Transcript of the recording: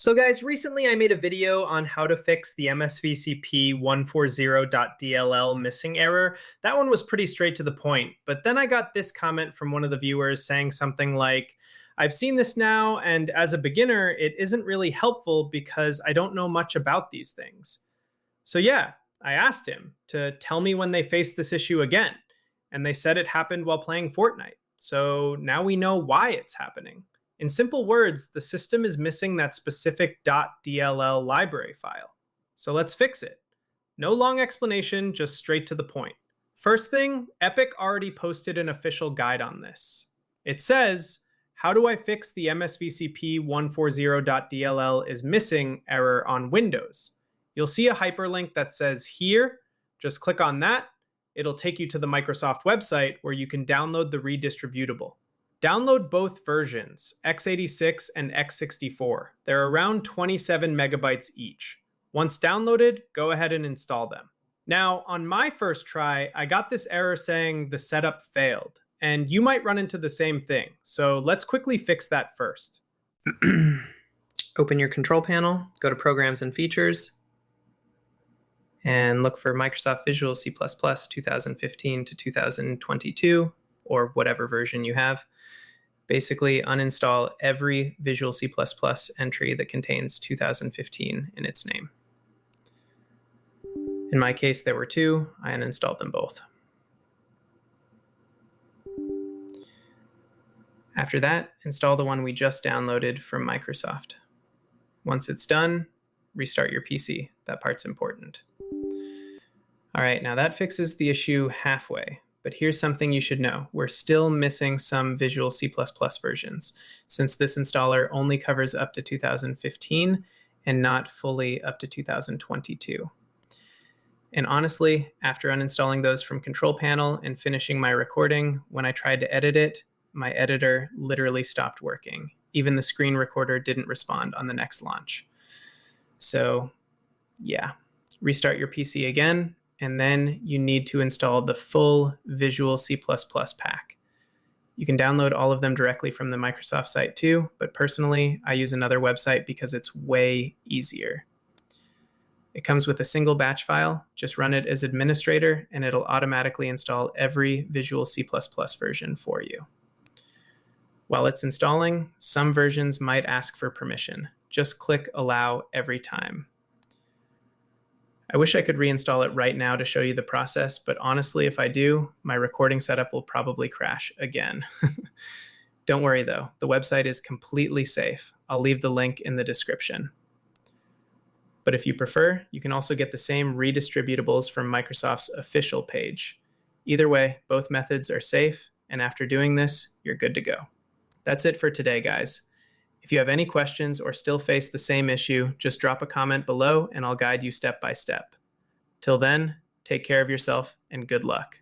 So guys, recently I made a video on how to fix the MSVCP140.dll missing error. That one was pretty straight to the point, but then I got this comment from one of the viewers saying something like, I've seen this now, and as a beginner, it isn't really helpful because I don't know much about these things. So yeah, I asked him to tell me when they faced this issue again, and they said it happened while playing Fortnite. So now we know why it's happening. In simple words, the system is missing that specific .dll library file. So let's fix it. No long explanation, just straight to the point. First thing, Epic already posted an official guide on this. It says, how do I fix the MSVCP140.dll is missing error on Windows? You'll see a hyperlink that says here. Just click on that. It'll take you to the Microsoft website where you can download the redistributable. Download both versions, x86 and x64. They're around 27 megabytes each. Once downloaded, go ahead and install them. Now, on my first try, I got this error saying the setup failed, and you might run into the same thing. So let's quickly fix that first. Open your control panel, go to Programs and Features, and look for Microsoft Visual C++ 2015 to 2022, or whatever version you have. Basically, uninstall every Visual C++ entry that contains 2015 in its name. In my case, there were two. I uninstalled them both. After that, install the one we just downloaded from Microsoft. Once it's done, restart your PC. That part's important. All right, now that fixes the issue halfway. But here's something you should know. We're still missing some Visual C++ versions, since this installer only covers up to 2015 and not fully up to 2022. And honestly, after uninstalling those from Control Panel and finishing my recording, when I tried to edit it, my editor literally stopped working. Even the screen recorder didn't respond on the next launch. So yeah, restart your PC again, and then you need to install the full Visual C++ pack. You can download all of them directly from the Microsoft site too, but personally, I use another website because it's way easier. It comes with a single batch file. Just run it as administrator, and it'll automatically install every Visual C++ version for you. While it's installing, some versions might ask for permission. Just click Allow every time. I wish I could reinstall it right now to show you the process, but honestly, if I do, my recording setup will probably crash again. Don't worry though, the website is completely safe. I'll leave the link in the description. But if you prefer, you can also get the same redistributables from Microsoft's official page. Either way, both methods are safe, and after doing this, you're good to go. That's it for today, guys. If you have any questions or still face the same issue, just drop a comment below and I'll guide you step by step. Till then, take care of yourself and good luck.